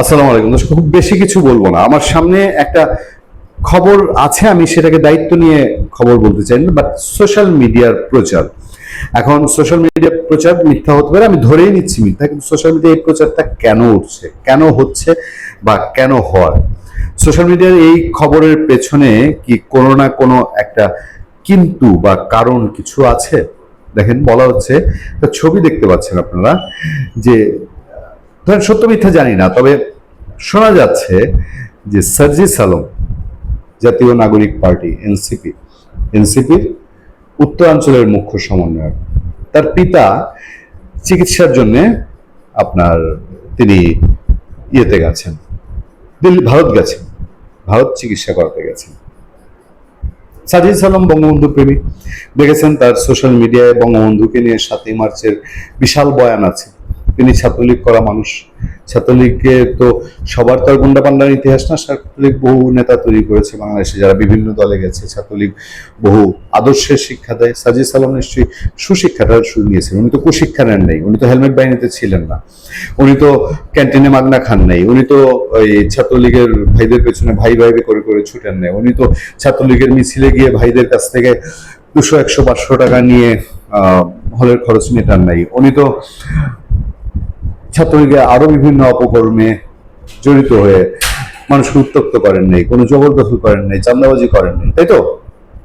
আসসালামু আলাইকুম দর্শক, খুব বেশি কিছু বলবো না। আমার সামনে একটা খবর আছে, আমি সেটাকে দায়িত্ব নিয়ে খবর বলতে চাই না, বাট সোশ্যাল মিডিয়ার প্রচার, এখন সোশ্যাল মিডিয়ার প্রচার মিথ্যা হতে পারে, আমি ধরেই নিচ্ছি মিথ্যা, কিন্তু সোশ্যাল মিডিয়া এই প্রচারটা কেন উঠছে, কেন হচ্ছে বা কেন হয়? সোশ্যাল মিডিয়ার এই খবরের পেছনে কি কোনো না কোনো একটা কিন্তু বা কারণ কিছু আছে। দেখেন, বলা হচ্ছে, একটা ছবি দেখতে পাচ্ছেন আপনারা, যে ধরেন সত্য মিথ্যা জানি না, তবে শোনা যাচ্ছে যে সার্জিস আলম, জাতীয় নাগরিক পার্টি এনসিপির উত্তরাঞ্চলের মুখ্য সমন্বয়ক, তার পিতা চিকিৎসার জন্য আপনার তিনি ইয়েতে গেছেন, ভারত গেছেন, ভারত চিকিৎসা করাতে গেছেন। সাজিদ আলম বঙ্গবন্ধু প্রেমী, দেখেছেন তার সোশ্যাল মিডিয়ায় বঙ্গবন্ধুকে নিয়ে 7ই মার্চের বিশাল বয়ান আছে। তিনি ছাত্রলীগ করা মানুষ, ছাত্রলীগকে তো সবার তো আর গুন্ডা পান্ডার ইতিহাস না, ছাত্রলীগ বহু নেতা তৈরি করেছে বাংলাদেশে, যারা বিভিন্ন দলে গেছে। ছাত্রলীগ বহু আদর্শের শিক্ষা দেয়। সাজিদ আলম নিশ্চয়ই সুশিক্ষাটা নিয়েছেন, উনি তো কুশিক্ষা নেন নাই, উনি তো হেলমেট বাহিনীতে ছিলেন না, উনি তো ক্যান্টিনে মাগনা খান নাই, উনি তো ওই ছাত্রলীগের ভাইদের পেছনে ভাই ভাই করে করে ছুটেন নাই, উনি তো ছাত্রলীগের মিছিলে গিয়ে ভাইদের কাছ থেকে 200, 100, 500 টাকা নিয়ে হলের খরচ মেটান নাই, উনি তো ছাত্রলীগের আরো বিভিন্ন অপকর্মে জড়িত হয়ে মানুষকে উত্তক্ত করেন নাই, কোনো জবরদখল করেন নাই, চান্দাবাজি করেন নাই, তাই তো?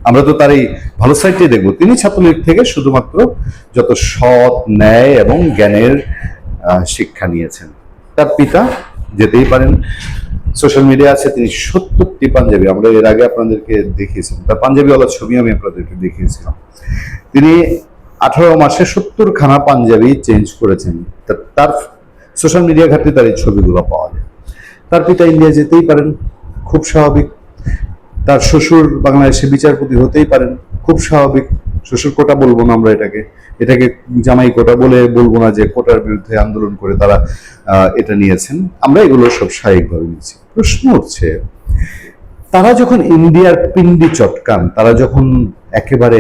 আমরা তো তার এই ভালো সাইডটাই দেখবো। তিনি ছাত্রলীগ থেকে শুধুমাত্র যত সৎ, ন্যায় এবং জ্ঞানের শিক্ষা নিয়েছেন। তার পিতা, যেতেই পারেন, সোশ্যাল মিডিয়া আছে, তিনি 70টি পাঞ্জাবি, আমরা এর আগে আপনাদেরকে দেখিয়েছিলাম, তার পাঞ্জাবিওয়ালা ছবি আমি আপনাদেরকে দেখিয়েছিলাম। তিনি 18 মাসে 70খানা পাঞ্জাবি চেঞ্জ করেছেন। তার সোশ্যাল মিডিয়া ঘাটলে তার এই ছবিগুলো পাওয়া যায়। তার পিতা ইন্ডিয়া যেতেই পারেন, খুব স্বাভাবিক। তার শ্বশুর বাংলাদেশে বিচারপতি হতেই পারেন, খুব স্বাভাবিক। শ্বশুর কোটা বলবো না আমরা এটাকে, এটাকে জামাই কোটা বলে বলবো না যে কোটার বিরুদ্ধে আন্দোলন করে তারা এটা নিয়েছেন, আমরা এগুলো সব স্বাভাবিকভাবে নিয়েছি। প্রশ্ন উঠছে, তারা যখন ইন্ডিয়ার পিন্ডি চটকান, তারা যখন একেবারে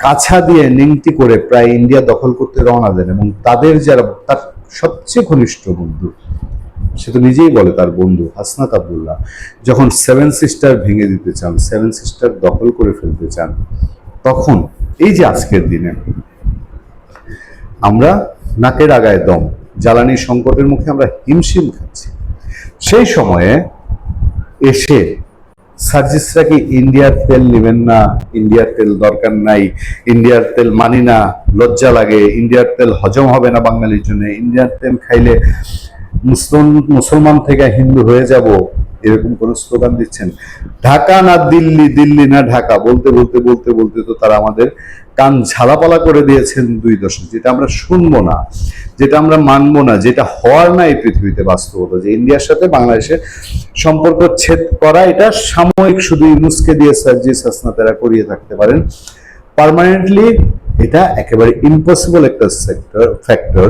কাছা দিয়ে নিংটি করে প্রায় ইন্ডিয়া দখল করতে রওনা দেন, এবং তাদের যারা তার সবচেয়ে ঘনিষ্ঠ বন্ধু, সে তো নিজেই বলে তার বন্ধু হাসনাত আব্দুল্লাহ, যখন 7 সিস্টার ভেঙে দিতে চান, 7 সিস্টার দখল করে ফেলতে চান, তখন এই যে আজকের দিনে আমরা নাকের আগায় দম, জ্বালানি সংকটের মুখে আমরা হিমশিম খাচ্ছি, সেই সময়ে এসে সার্জিসরা কি ইন্ডিয়ার তেল নেবেন না, ইন্ডিয়ার তেল দরকার নাই, ইন্ডিয়ার তেল মানি না, লজ্জা লাগে, ইন্ডিয়ার তেল হজম হবে না বাঙালির জন্য, ইন্ডিয়ার তেল খাইলে মুসলমান থেকে হিন্দু হয়ে যাব, এরকম কোন স্লোগান দিচ্ছেন? ঢাকা না দিল্লি, দিল্লি না ঢাকা বলতে বলতে বলতে বলতে তো তারা আমাদের কান ঝালাপালা করে দিয়েছেন 2 দশক, যেটা আমরা শুনবো না, যেটা আমরা মানবো না, যেটা হওয়ার না এই পৃথিবীতে বাস্তবতা, যে ইন্ডিয়ার সাথে বাংলাদেশের সম্পর্ক ছেদ করা, এটা সাময়িক শুধু ইউনুসকে দিয়ে সার্জিস হাসনাতেরা করিয়ে থাকতে পারেন, পার্মানেন্টলি এটা একেবারে ইম্পসিবল একটা ফ্যাক্টর।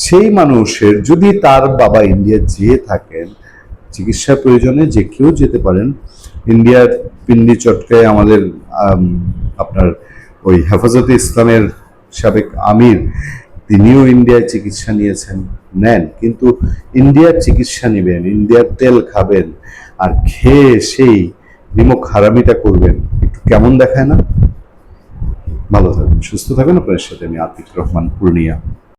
সেই মানুষের যদি তার বাবা ইন্ডিয়া যেয়ে থাকেন, চিকিৎসা প্রয়োজনে যে কেউ যেতে পারেন। ইন্ডিয়ার পিন্ডি চটকায় আমাদের আপনার ওই হেফাজতে ইসলামের সাবেক আমির, তিনিও ইন্ডিয়ায় চিকিৎসা নিয়েছেন, নেন, কিন্তু ইন্ডিয়ার চিকিৎসা নেবেন, ইন্ডিয়ার তেল খাবেন, আর খেয়ে সেই নিমক হারামিটা করবেন, একটু কেমন দেখায় না? ভালো থাকবেন, সুস্থ থাকবেন। আপনার সাথে আমি আতিক রহমান, পূর্ণিয়া।